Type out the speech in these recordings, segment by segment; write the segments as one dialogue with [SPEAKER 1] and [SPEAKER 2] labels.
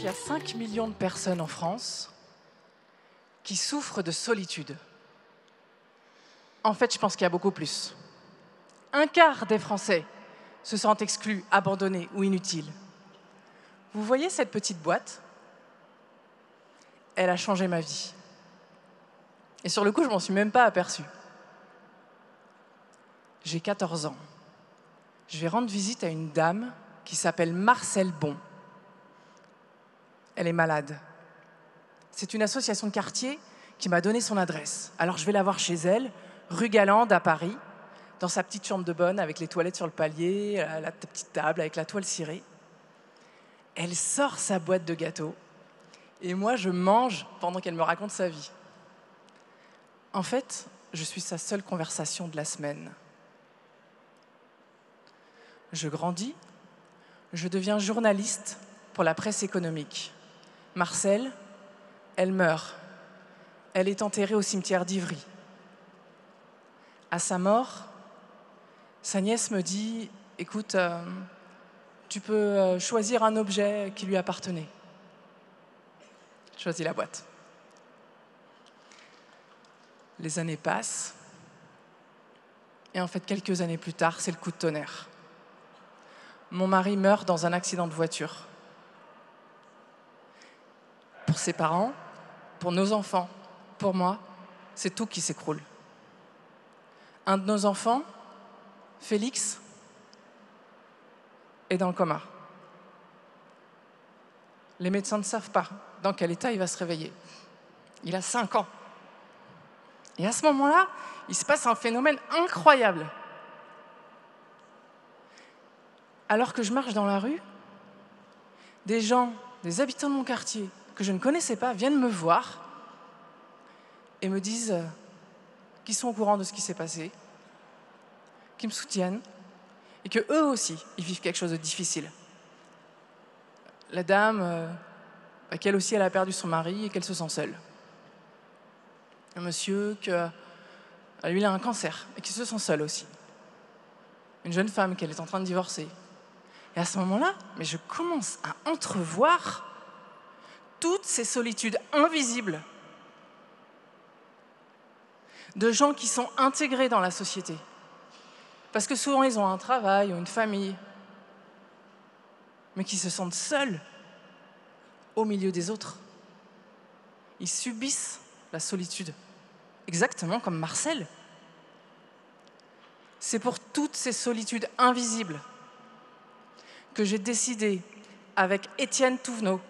[SPEAKER 1] qu'il y a 5 millions de personnes en France qui souffrent de solitude. En fait, je pense qu'il y a beaucoup plus. Un quart des Français se sentent exclus, abandonnés ou inutiles. Vous voyez cette petite boîte? Elle a changé ma vie. Et sur le coup, je ne m'en suis même pas aperçue. J'ai 14 ans. Je vais rendre visite à une dame qui s'appelle Marcelle Bon. Elle est malade. C'est une association de quartier qui m'a donné son adresse. Alors je vais la voir chez elle, rue Galande à Paris, dans sa petite chambre de bonne avec les toilettes sur le palier, la petite table avec la toile cirée. Elle sort sa boîte de gâteaux et moi je mange pendant qu'elle me raconte sa vie. En fait, je suis sa seule conversation de la semaine. Je grandis, je deviens journaliste pour la presse économique. Marcelle, elle meurt. Elle est enterrée au cimetière d'Ivry. À sa mort, sa nièce me dit « Écoute, tu peux choisir un objet qui lui appartenait. » Je choisis la boîte. Les années passent. Et en fait, quelques années plus tard, c'est le coup de tonnerre. Mon mari meurt dans un accident de voiture. Pour ses parents, pour nos enfants, pour moi, c'est tout qui s'écroule. Un de nos enfants, Félix, est dans le coma. Les médecins ne savent pas dans quel état il va se réveiller. Il a 5 ans. Et à ce moment-là, il se passe un phénomène incroyable. Alors que je marche dans la rue, des gens, des habitants de mon quartier que je ne connaissais pas viennent me voir et me disent qu'ils sont au courant de ce qui s'est passé, qu'ils me soutiennent et qu'eux aussi, ils vivent quelque chose de difficile. La dame, qu'elle aussi, elle a perdu son mari et qu'elle se sent seule. Un monsieur, lui, il a un cancer et qui se sent seul aussi. Une jeune femme qu'elle est en train de divorcer. Et à ce moment-là, mais je commence à entrevoir toutes ces solitudes invisibles de gens qui sont intégrés dans la société. Parce que souvent, ils ont un travail ou une famille, mais qui se sentent seuls au milieu des autres. Ils subissent la solitude, exactement comme Marcelle. C'est pour toutes ces solitudes invisibles que j'ai décidé, avec Étienne Touvenot,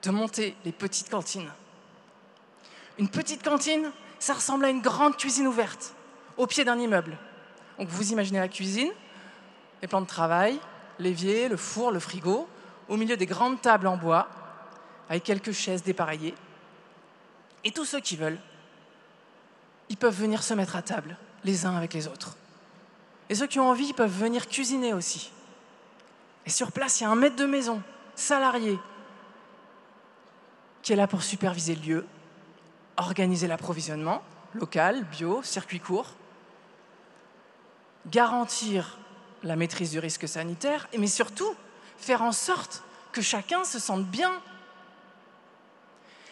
[SPEAKER 1] de monter les petites cantines. Une petite cantine, ça ressemble à une grande cuisine ouverte, au pied d'un immeuble. Donc vous imaginez la cuisine, les plans de travail, l'évier, le four, le frigo, au milieu des grandes tables en bois, avec quelques chaises dépareillées. Et tous ceux qui veulent, ils peuvent venir se mettre à table, les uns avec les autres. Et ceux qui ont envie, ils peuvent venir cuisiner aussi. Et sur place, il y a un maître de maison, salarié, qui est là pour superviser le lieu, organiser l'approvisionnement, local, bio, circuit court, garantir la maîtrise du risque sanitaire, mais surtout faire en sorte que chacun se sente bien,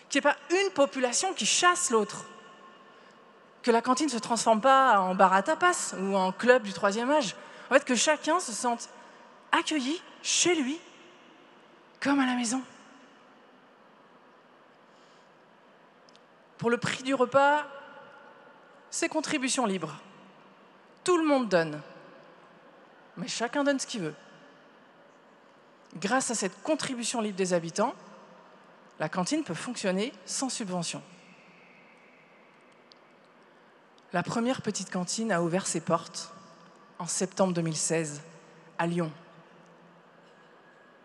[SPEAKER 1] qu'il n'y ait pas une population qui chasse l'autre, que la cantine ne se transforme pas en bar à tapas ou en club du 3e âge. En fait, que chacun se sente accueilli chez lui, comme à la maison. Pour le prix du repas, c'est contribution libre. Tout le monde donne, mais chacun donne ce qu'il veut. Grâce à cette contribution libre des habitants, la cantine peut fonctionner sans subvention. La première petite cantine a ouvert ses portes en septembre 2016, à Lyon.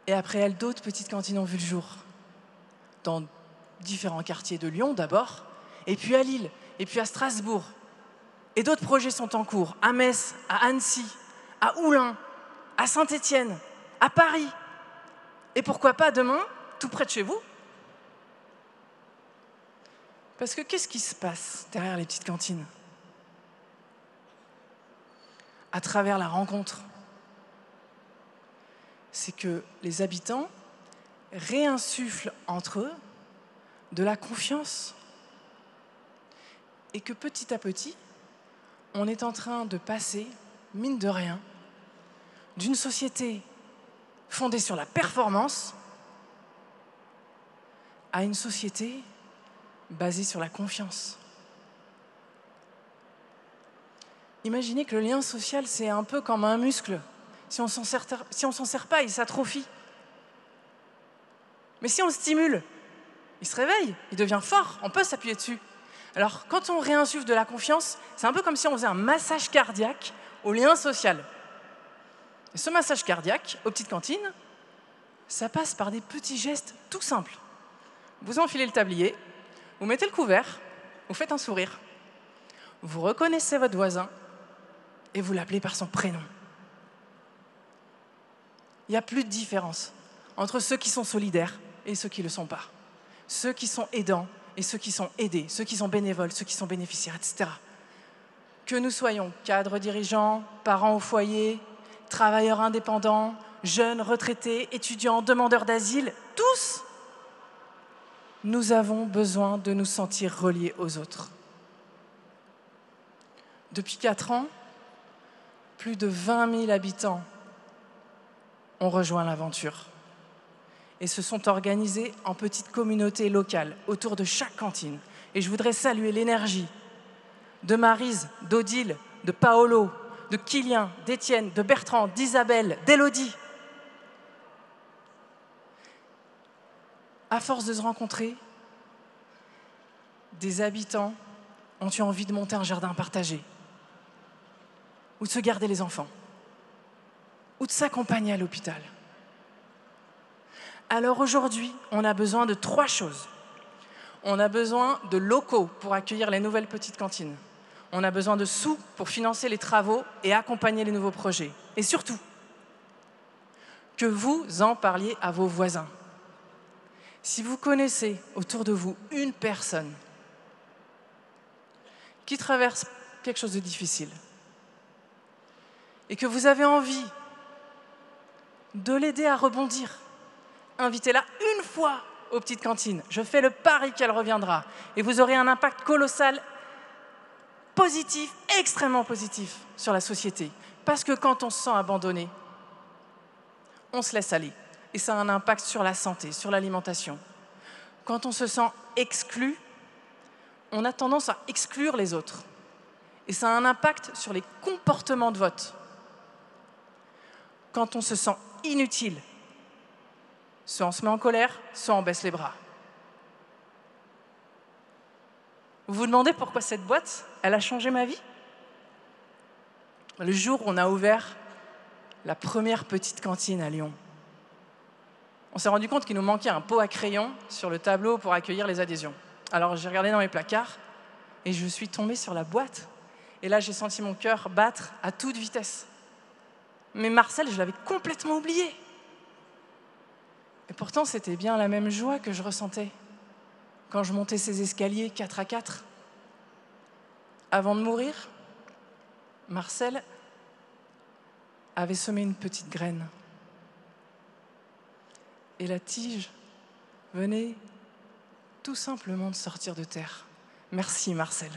[SPEAKER 1] Et après elle, d'autres petites cantines ont vu le jour, dans différents quartiers de Lyon d'abord, et puis à Lille, et puis à Strasbourg. Et d'autres projets sont en cours, à Metz, à Annecy, à Oulin, à Saint-Étienne, à Paris. Et pourquoi pas demain, tout près de chez vous? Parce que qu'est-ce qui se passe derrière les petites cantines? À travers la rencontre, c'est que les habitants réinsufflent entre eux de la confiance et que petit à petit, on est en train de passer, mine de rien, d'une société fondée sur la performance à une société basée sur la confiance. Imaginez que le lien social, c'est un peu comme un muscle. Si on s'en sert pas, il s'atrophie. Mais si on le stimule, il se réveille, il devient fort, on peut s'appuyer dessus. Alors, quand on réinsuffle de la confiance, c'est un peu comme si on faisait un massage cardiaque au lien social. Et ce massage cardiaque, aux petites cantines, ça passe par des petits gestes tout simples. Vous enfilez le tablier, vous mettez le couvert, vous faites un sourire. Vous reconnaissez votre voisin et vous l'appelez par son prénom. Il n'y a plus de différence entre ceux qui sont solidaires et ceux qui ne le sont pas. Ceux qui sont aidants et ceux qui sont aidés, ceux qui sont bénévoles, ceux qui sont bénéficiaires, etc. Que nous soyons cadres dirigeants, parents au foyer, travailleurs indépendants, jeunes, retraités, étudiants, demandeurs d'asile, tous, nous avons besoin de nous sentir reliés aux autres. Depuis 4 ans, plus de 20 000 habitants ont rejoint l'aventure et se sont organisés en petites communautés locales autour de chaque cantine. Et je voudrais saluer l'énergie de Maryse, d'Odile, de Paolo, de Kylian, d'Étienne, de Bertrand, d'Isabelle, d'Élodie. À force de se rencontrer, des habitants ont eu envie de monter un jardin partagé, ou de se garder les enfants, ou de s'accompagner à l'hôpital. Alors aujourd'hui, on a besoin de 3 choses. On a besoin de locaux pour accueillir les nouvelles petites cantines. On a besoin de sous pour financer les travaux et accompagner les nouveaux projets. Et surtout, que vous en parliez à vos voisins. Si vous connaissez autour de vous une personne qui traverse quelque chose de difficile et que vous avez envie de l'aider à rebondir, invitez-la une fois aux petites cantines. Je fais le pari qu'elle reviendra. Et vous aurez un impact colossal, positif, extrêmement positif sur la société. Parce que quand on se sent abandonné, on se laisse aller. Et ça a un impact sur la santé, sur l'alimentation. Quand on se sent exclu, on a tendance à exclure les autres. Et ça a un impact sur les comportements de vote. Quand on se sent inutile, soit on se met en colère, soit on baisse les bras. Vous vous demandez pourquoi cette boîte, elle a changé ma vie? Le jour où on a ouvert la première petite cantine à Lyon, on s'est rendu compte qu'il nous manquait un pot à crayon sur le tableau pour accueillir les adhésions. Alors j'ai regardé dans mes placards et je suis tombée sur la boîte. Et là, j'ai senti mon cœur battre à toute vitesse. Mais Marcel, je l'avais complètement oublié. Et pourtant, c'était bien la même joie que je ressentais quand je montais ces escaliers 4 à 4. Avant de mourir, Marcel avait semé une petite graine. Et la tige venait tout simplement de sortir de terre. Merci Marcel.